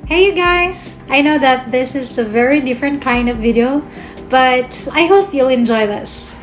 Hey you guys! I know that this is a very different kind of video, but I hope you'll enjoy this.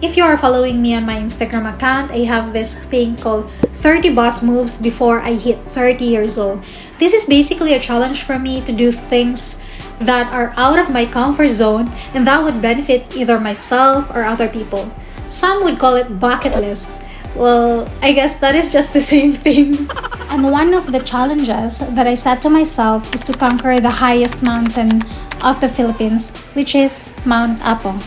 If you are following me on my Instagram account, I have this thing called 30 boss moves before I hit 30 years old. This is basically a challenge for me to do things that are out of my comfort zone and that would benefit either myself or other people. Some would call it bucket list. Well, I guess that is just the same thing. And one of the challenges that I set to myself is to conquer the highest mountain of the Philippines, which is Mount Apo.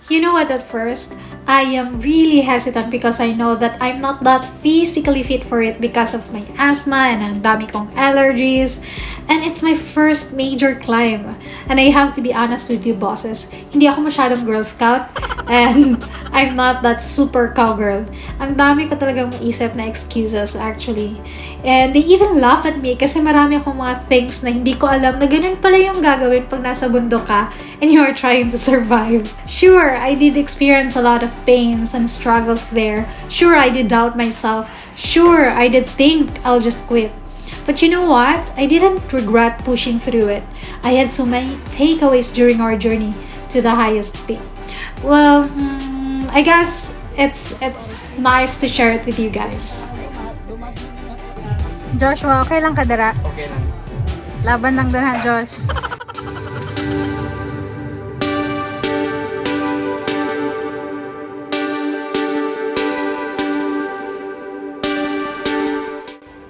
You know what, at first, I am really hesitant because I know that I'm not that physically fit for it because of my asthma and ang dami kong allergies. And it's my first major climb. And I have to be honest with you, bosses. Hindi ako masyadong Girl Scout and I'm not that super cowgirl. Ang dami ko talagang maisip na excuses actually. And they even laugh at me kasi marami akong mga things na hindi ko alam na ganun pala yung gagawin pag nasa bundok ka and you are trying to survive. Sure, I did experience a lot of pains and struggles there. Sure, I did doubt myself. Sure, I did think I'll just quit. But you know what? I didn't regret pushing through it. I had so many takeaways during our journey to the highest peak. Well, I guess it's nice to share it with you guys. Joshua, okay lang ka dara? Okay lang. Laban lang dara, Josh.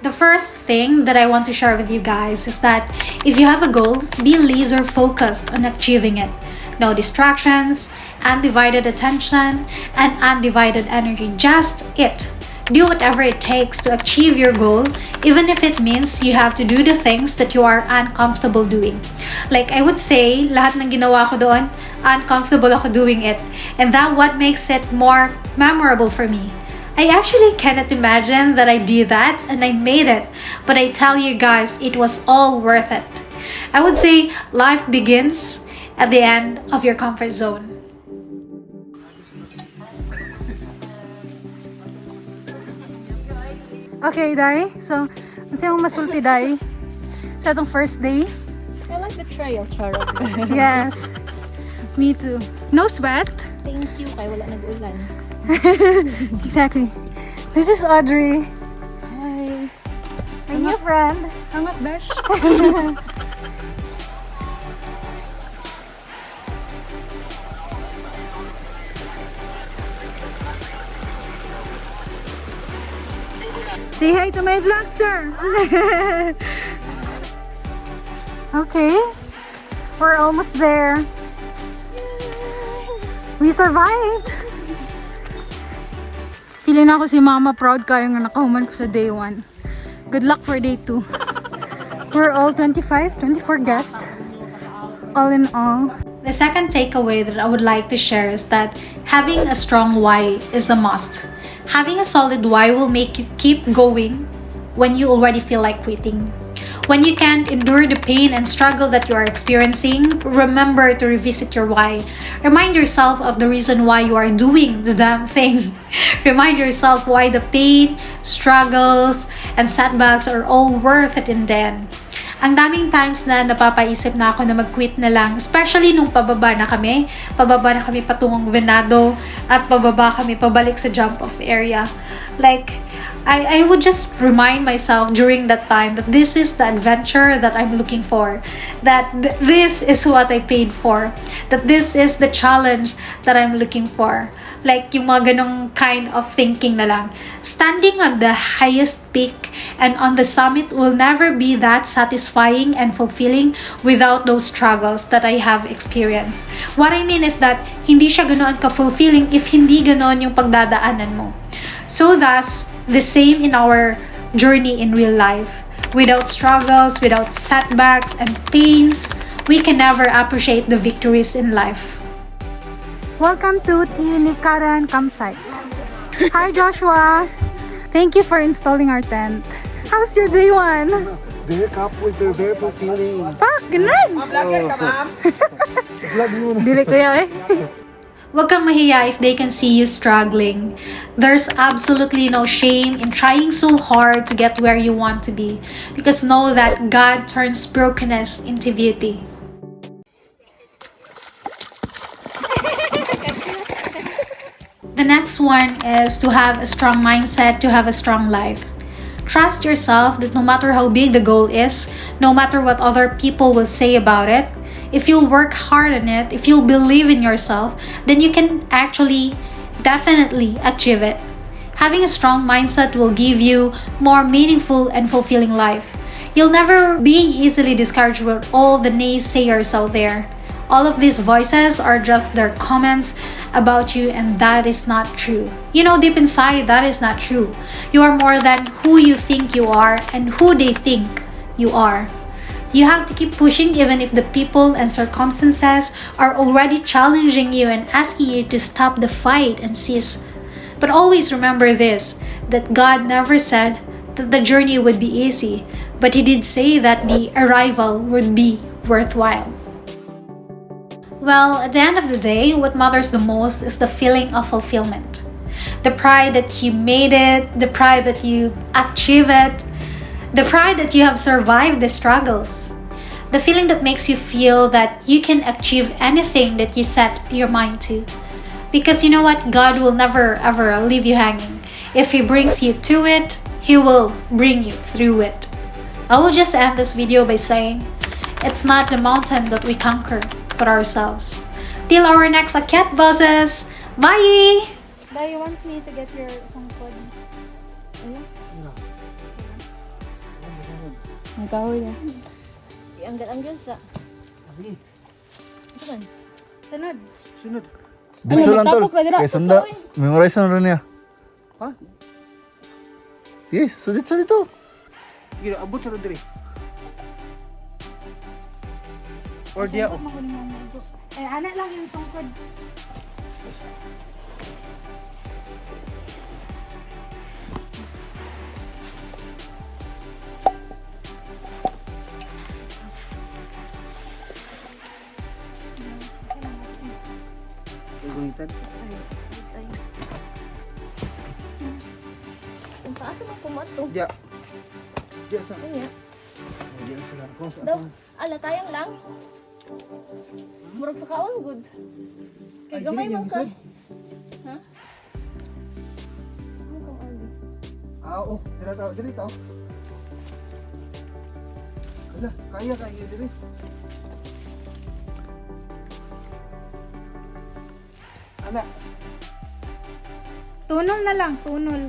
The first thing that I want to share with you guys is that if you have a goal, be laser focused on achieving it. No distractions, undivided attention, and undivided energy. Just it. Do whatever it takes to achieve your goal, even if it means you have to do the things that you are uncomfortable doing. Like I would say, lahat ng ginawa ko doon, uncomfortable ako doing it. And that what makes it more memorable for me. I actually cannot imagine that I did that and I made it, but I tell you guys, it was all worth it. I would say life begins at the end of your comfort zone. Okay, Dai. So, ano masulti, Dai? Sa itong first day? I like the trail, Charot. Yes. Me too. No sweat? Thank you, kaya wala nag-ulan. Exactly. This is Audrey. Hi. My new friend. Hangat, Besh. Say hi to my vlog, sir. Okay. We're almost there. We survived. Feeling ako si mama proud kayo nga nakahuman ko sa day 1. Good luck for day 2. We're all 24 guests. All in all. The second takeaway that I would like to share is that having a strong why is a must. Having a solid why will make you keep going when you already feel like quitting. When you can't endure the pain and struggle that you are experiencing, remember to revisit your why. Remind yourself of the reason why you are doing the damn thing. Remind yourself why the pain, struggles, and setbacks are all worth it in the end. Ang daming times na napapaisip na ako na mag-quit na lang, especially nung pababa na kami patungong Venado at pababa kami pabalik sa jump-off area. Like, I would just remind myself during that time that this is the adventure that I'm looking for, that this is what I paid for, that this is the challenge that I'm looking for. Like, yung mga ganong kind of thinking na lang. Standing on the highest peak and on the summit will never be that satisfying and fulfilling without those struggles that I have experienced. What I mean is that hindi siya ganoon ka-fulfilling if hindi ganoon yung pagdadaanan mo. So thus, the same in our journey in real life. Without struggles, without setbacks and pains, we can never appreciate the victories in life. Welcome to Tinikaran campsite. Hi, Joshua. Thank you for installing our tent. How's your day one? Very couple, very fulfilling. Pak, ganun. Vlogger ka, ma'am? Vlog muna. Dili kuya eh. Huwag kang mahiya if they can see you struggling. There's absolutely no shame in trying so hard to get where you want to be. Because know that God turns brokenness into beauty. The next one is to have a strong mindset to have a strong life. Trust yourself that no matter how big the goal is, no matter what other people will say about it, if you'll work hard on it, if you'll believe in yourself, then you can actually definitely achieve it. Having a strong mindset will give you more meaningful and fulfilling life. You'll never be easily discouraged with all the naysayers out there. All of these voices are just their comments about you, and that is not true. You know, deep inside, that is not true. You are more than who you think you are and who they think you are. You have to keep pushing even if the people and circumstances are already challenging you and asking you to stop the fight and cease. But always remember this, that God never said that the journey would be easy, but He did say that the arrival would be worthwhile. Well, at the end of the day, what matters the most is the feeling of fulfillment. The pride that you made it, the pride that you achieved it, the pride that you have survived the struggles. The feeling that makes you feel that you can achieve anything that you set your mind to. Because you know what? God will never ever leave you hanging. If He brings you to it, He will bring you through it. I will just end this video by saying, it's not the mountain that we conquer, but ourselves. Till our next akyat bosses. Bye! Do you want me to get your sangkod? Ayun. Ang kahoy na. Ianggal-anggal sa. Sige, Ito man. Sunod. sunod. Dito lang tol. magtapok na dira. Kaya sanda. Memorize na rin niya. Ha? Yes, sulit to. Sige, abot sa diri. Or diya, oh. Anak lang yung sangkod. Iguhitan. Ang taas mo kumato. Diya. Diya sa. Kanya. Diya sa larko. Sa Daw. akong. Ala, tayang lang. Murag sa kaon, good. Kay Ay, gamay dili, man yung ka. isod. Ha? Ano kang ali? Oh. Dira tao, diri tao. Ala, kaya diri. Ana, Tunol na lang, tunol.